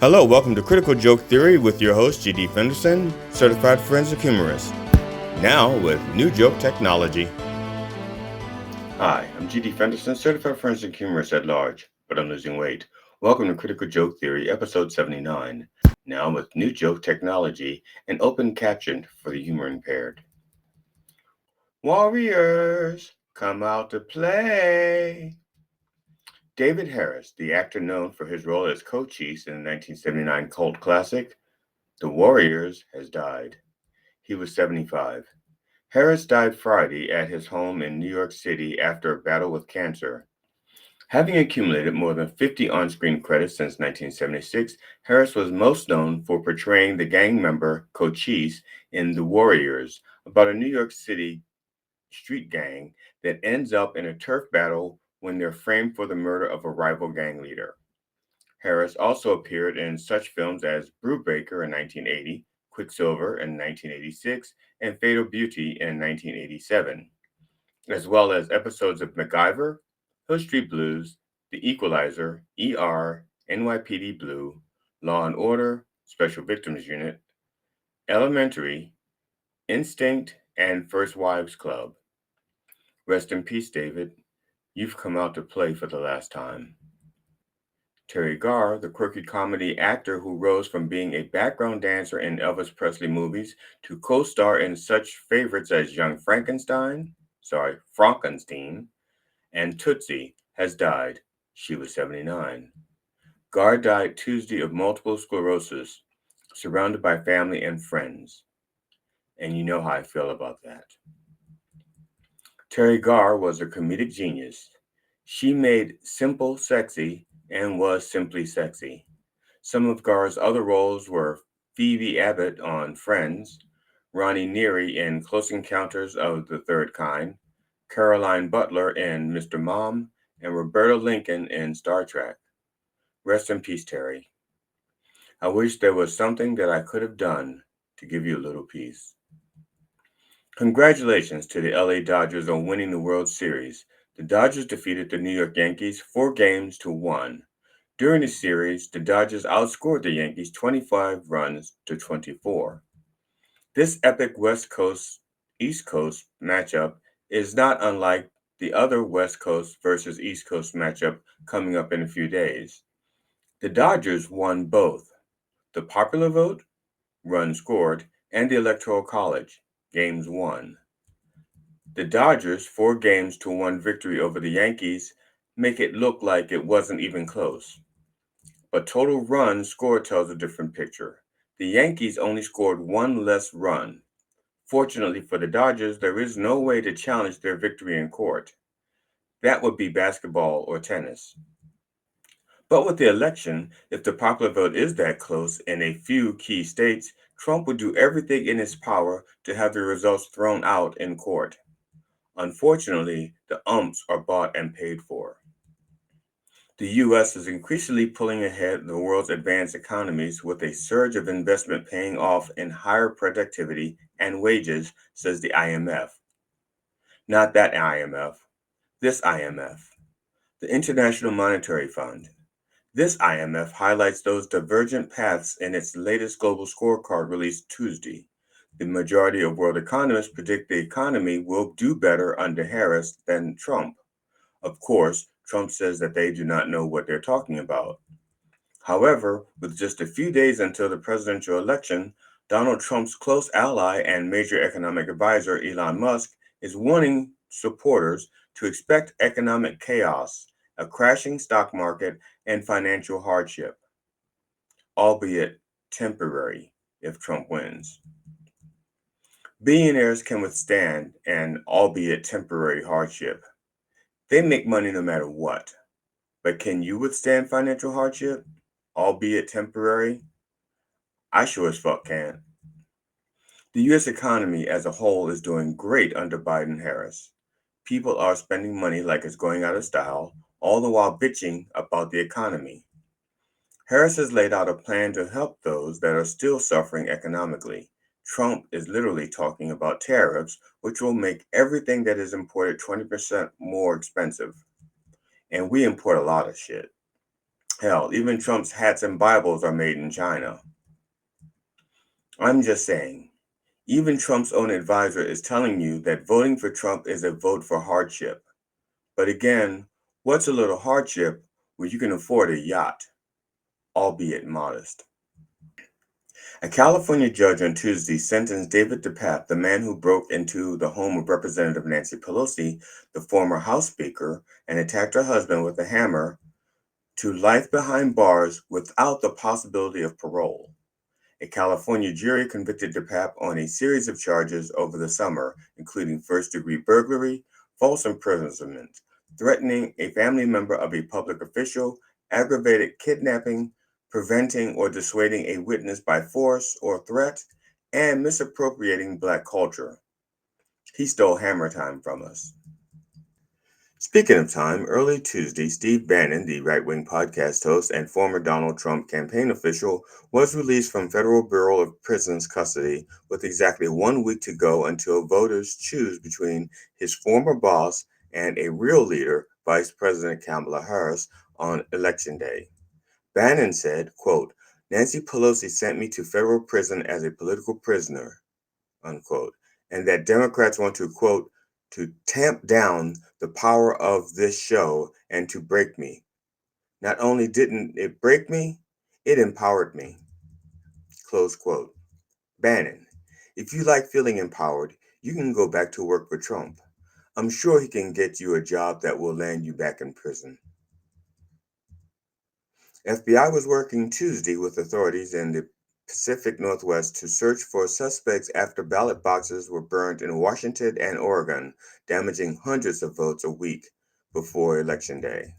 Hello, welcome to Critical Joke Theory with your host, G.D. Fenderson, Certified Forensic Humorist. Now with new joke technology. Hi, I'm G.D. Fenderson, Certified Forensic Humorist at large, but I'm losing weight. Welcome to Critical Joke Theory, episode 79. Now with new joke technology and open caption for the humor impaired. Warriors, come out to play. David Harris, the actor known for his role as Cochise in the 1979 cult classic, The Warriors, has died. He was 75. Harris died Friday at his home in New York City after a battle with cancer. Having accumulated more than 50 on-screen credits since 1976, Harris was most known for portraying the gang member Cochise in The Warriors, about a New York City street gang that ends up in a turf battle when they're framed for the murder of a rival gang leader. Harris also appeared in such films as Brubaker in 1980, Quicksilver in 1986, and Fatal Beauty in 1987, as well as episodes of MacGyver, Hill Street Blues, The Equalizer, ER, NYPD Blue, Law and Order, Special Victims Unit, Elementary, Instinct, and First Wives Club. Rest in peace, David. You've come out to play for the last time. Terry Garr, the quirky comedy actor who rose from being a background dancer in Elvis Presley movies to co-star in such favorites as Young Frankenstein, and Tootsie, has died. She was 79. Garr died Tuesday of multiple sclerosis, surrounded by family and friends. And you know how I feel about that. Terry Garr was a comedic genius. She made simple sexy and was simply sexy. Some of Garr's other roles were Phoebe Abbott on Friends, Ronnie Neary in Close Encounters of the Third Kind, Caroline Butler in Mr. Mom, and Roberta Lincoln in Star Trek. Rest in peace, Terry. I wish there was something that I could have done to give you a little peace. Congratulations to the LA Dodgers on winning the World Series. The Dodgers defeated the New York Yankees 4-1. During the series, the Dodgers outscored the Yankees 25 runs to 24. This epic West Coast-East Coast matchup is not unlike the other West Coast versus East Coast matchup coming up in a few days. The Dodgers won both the popular vote, runs scored, and the Electoral College, games won. The Dodgers' 4-1 victory over the Yankees make it look like it wasn't even close. But total runs scored tells a different picture. The Yankees only scored one less run. Fortunately for the Dodgers, there is no way to challenge their victory in court. That would be basketball or tennis. But with the election, if the popular vote is that close in a few key states, Trump would do everything in his power to have the results thrown out in court. Unfortunately, the umps are bought and paid for. The U.S. is increasingly pulling ahead the world's advanced economies with a surge of investment paying off in higher productivity and wages, says the IMF. Not that IMF, this IMF, the International Monetary Fund. This IMF highlights those divergent paths in its latest global scorecard released Tuesday. The majority of world economists predict the economy will do better under Harris than Trump. Of course, Trump says that they do not know what they're talking about. However, with just a few days until the presidential election, Donald Trump's close ally and major economic advisor, Elon Musk, is warning supporters to expect economic chaos, a crashing stock market, and financial hardship, albeit temporary if Trump wins. Billionaires can withstand an albeit temporary hardship. They make money no matter what. But can you withstand financial hardship, albeit temporary? I sure as fuck can. The U.S. economy as a whole is doing great under Biden-Harris. People are spending money like it's going out of style, all the while bitching about the economy. Harris has laid out a plan to help those that are still suffering economically. Trump is literally talking about tariffs, which will make everything that is imported 20% more expensive. And we import a lot of shit. Hell, even Trump's hats and Bibles are made in China. I'm just saying, even Trump's own advisor is telling you that voting for Trump is a vote for hardship. But again, what's a little hardship when you can afford a yacht, albeit modest? A California judge on Tuesday sentenced David DePape, the man who broke into the home of Representative Nancy Pelosi, the former House Speaker, and attacked her husband with a hammer, to life behind bars without the possibility of parole. A California jury convicted DePape on a series of charges over the summer, including first-degree burglary, false imprisonment, threatening a family member of a public official, aggravated kidnapping, preventing or dissuading a witness by force or threat, and misappropriating Black culture. He stole hammer time from us. Speaking of time, early Tuesday, Steve Bannon, the right wing podcast host and former Donald Trump campaign official, was released from Federal Bureau of Prisons custody with exactly 1 week to go until voters choose between his former boss and a real leader, Vice President Kamala Harris, on Election Day. Bannon said, quote, Nancy Pelosi sent me to federal prison as a political prisoner, unquote, and that Democrats want to, quote, to tamp down the power of this show and to break me. Not only didn't it break me, it empowered me, close quote. Bannon, if you like feeling empowered, you can go back to work for Trump. I'm sure he can get you a job that will land you back in prison. FBI was working Tuesday with authorities in the Pacific Northwest to search for suspects after ballot boxes were burned in Washington and Oregon, damaging hundreds of votes a week before Election Day.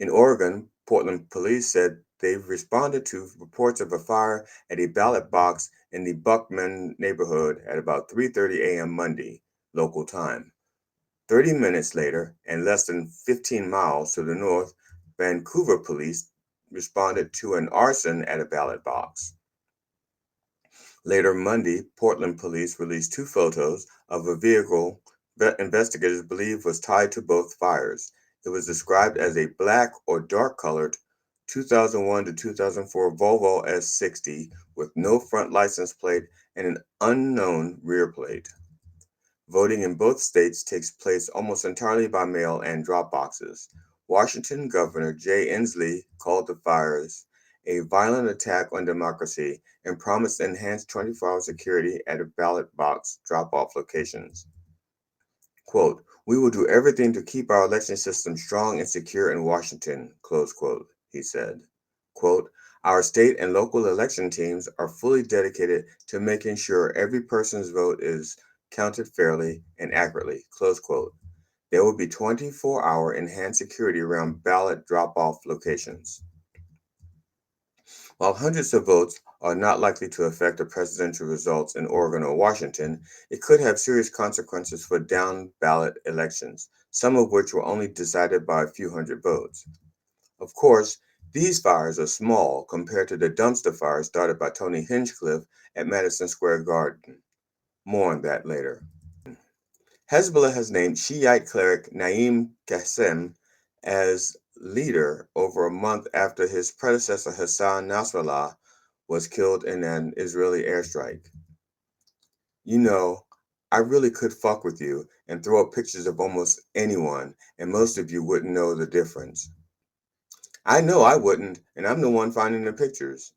In Oregon, Portland police said they've responded to reports of a fire at a ballot box in the Buckman neighborhood at about 3:30 a.m. Monday, local time. 30 minutes later, and less than 15 miles to the north, Vancouver police responded to an arson at a ballot box. Later Monday, Portland police released two photos of a vehicle that investigators believe was tied to both fires. It was described as a black or dark colored 2001 to 2004 Volvo S60 with no front license plate and an unknown rear plate. Voting in both states takes place almost entirely by mail and drop boxes. Washington Governor Jay Inslee called the fires a violent attack on democracy and promised enhanced 24-hour security at ballot box drop-off locations. Quote, we will do everything to keep our election system strong and secure in Washington, close quote, he said. Quote, our state and local election teams are fully dedicated to making sure every person's vote is counted fairly and accurately, close quote. There will be 24-hour enhanced security around ballot drop-off locations. While hundreds of votes are not likely to affect the presidential results in Oregon or Washington, it could have serious consequences for down ballot elections, some of which were only decided by a few hundred votes. Of course, these fires are small compared to the dumpster fire started by Tony Hinchcliffe at Madison Square Garden. More on that later. Hezbollah has named Shiite cleric Naim Qassem as leader over a month after his predecessor Hassan Nasrallah was killed in an Israeli airstrike. You know, I really could fuck with you and throw up pictures of almost anyone, and most of you wouldn't know the difference. I know I wouldn't, and I'm the one finding the pictures.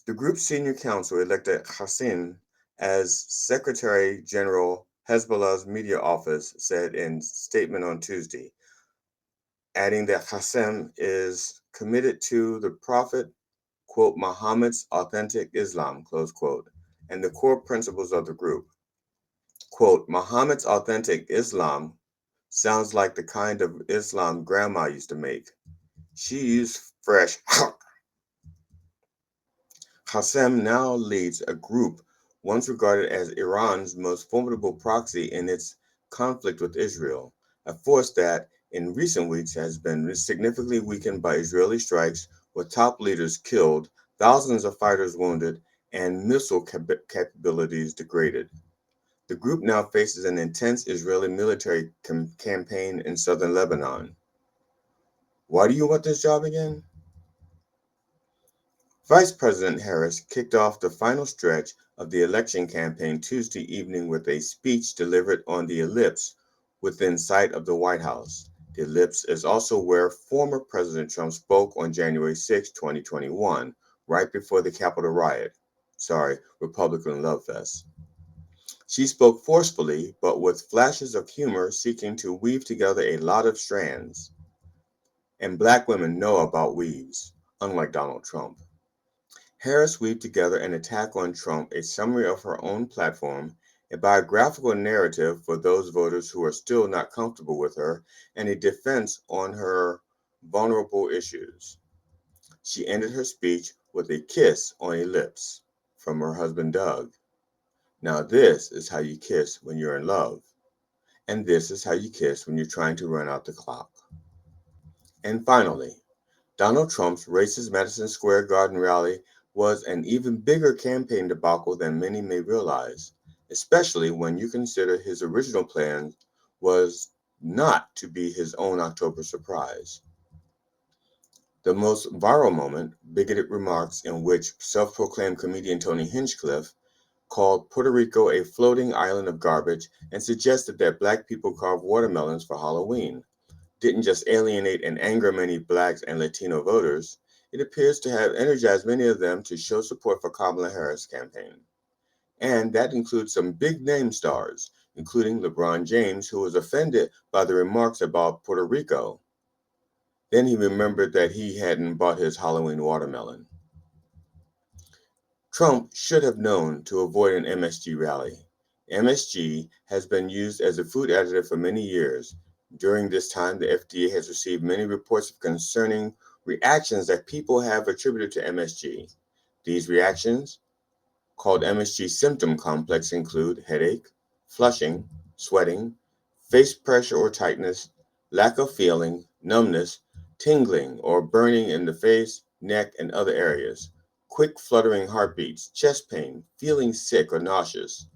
The group's senior counsel elected Qassem as Secretary General. Hezbollah's media office said in statement on Tuesday, adding that Qassem is committed to the Prophet, quote, Muhammad's authentic Islam, close quote, and the core principles of the group. Quote, Muhammad's authentic Islam sounds like the kind of Islam grandma used to make. She used fresh. Qassem now leads a group once regarded as Iran's most formidable proxy in its conflict with Israel, a force that, in recent weeks, has been significantly weakened by Israeli strikes, with top leaders killed, thousands of fighters wounded, and missile capabilities degraded. The group now faces an intense Israeli military campaign in southern Lebanon. Why do you want this job again? Vice President Harris kicked off the final stretch of the election campaign Tuesday evening with a speech delivered on the Ellipse within sight of the White House. The Ellipse is also where former President Trump spoke on January 6, 2021, right before the Capitol riot. Republican Love Fest. She spoke forcefully, but with flashes of humor, seeking to weave together a lot of strands. And black women know about weaves, unlike Donald Trump. Harris weaved together an attack on Trump, a summary of her own platform, a biographical narrative for those voters who are still not comfortable with her, and a defense on her vulnerable issues. She ended her speech with a kiss on a lips from her husband Doug. Now this is how you kiss when you're in love, and this is how you kiss when you're trying to run out the clock. And finally, Donald Trump's racist Madison Square Garden rally was an even bigger campaign debacle than many may realize, especially when you consider his original plan was not to be his own October surprise. The most viral moment, bigoted remarks in which self-proclaimed comedian Tony Hinchcliffe called Puerto Rico a floating island of garbage and suggested that black people carve watermelons for Halloween, didn't just alienate and anger many blacks and Latino voters, it appears to have energized many of them to show support for Kamala Harris' campaign. And that includes some big-name stars, including LeBron James, who was offended by the remarks about Puerto Rico. Then he remembered that he hadn't bought his Halloween watermelon. Trump should have known to avoid an MSG rally. MSG has been used as a food additive for many years. During this time, the FDA has received many reports of concerning reactions that people have attributed to MSG. These reactions, called MSG symptom complex, include headache, flushing, sweating, face pressure or tightness, lack of feeling, numbness, tingling or burning in the face, neck, and other areas, quick fluttering heartbeats, chest pain, feeling sick or nauseous,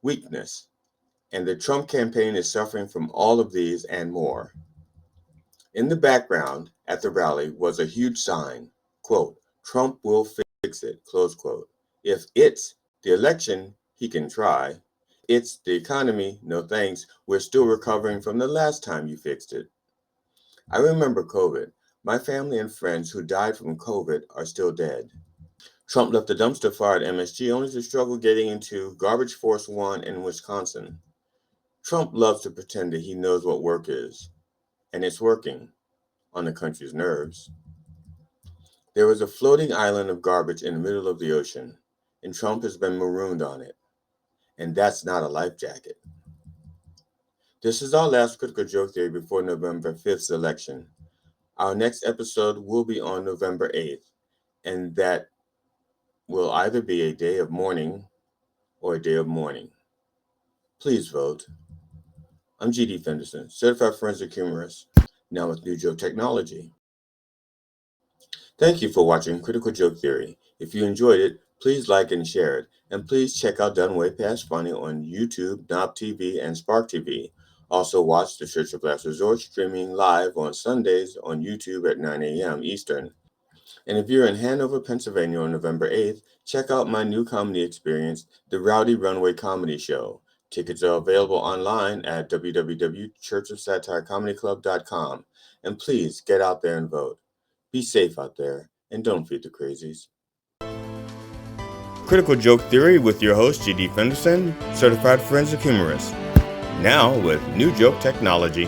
weakness, and the Trump campaign is suffering from all of these and more. In the background at the rally was a huge sign, quote, Trump will fix it, close quote. If it's the election, he can try. It's the economy, no thanks, we're still recovering from the last time you fixed it. I remember COVID. My family and friends who died from COVID are still dead. Trump left the dumpster fire at MSG only to struggle getting into Garbage Force One in Wisconsin. Trump loves to pretend that he knows what work is, and it's working on the country's nerves. There was a floating island of garbage in the middle of the ocean, and Trump has been marooned on it. And that's not a life jacket. This is our last Critical Joke Theory before November 5th's election. Our next episode will be on November 8th, and that will either be a day of mourning or a day of mourning. Please vote. I'm G.D. Fenderson, Certified Forensic Humorist, now with New Joke Technology. Thank you for watching Critical Joke Theory. If you enjoyed it, please like and share it. And please check out Done Way Past Funny on YouTube, Knob TV, and Spark TV. Also watch The Church of Last Resort streaming live on Sundays on YouTube at 9 a.m. Eastern. And if you're in Hanover, Pennsylvania on November 8th, check out my new comedy experience, The Rowdy Runway Comedy Show. Tickets are available online at www.churchofsatirecomedyclub.com. And please get out there and vote. Be safe out there, and don't feed the crazies. Critical Joke Theory with your host, G.D. Fenderson, Certified Forensic Humorist. Now with New Joke Technology.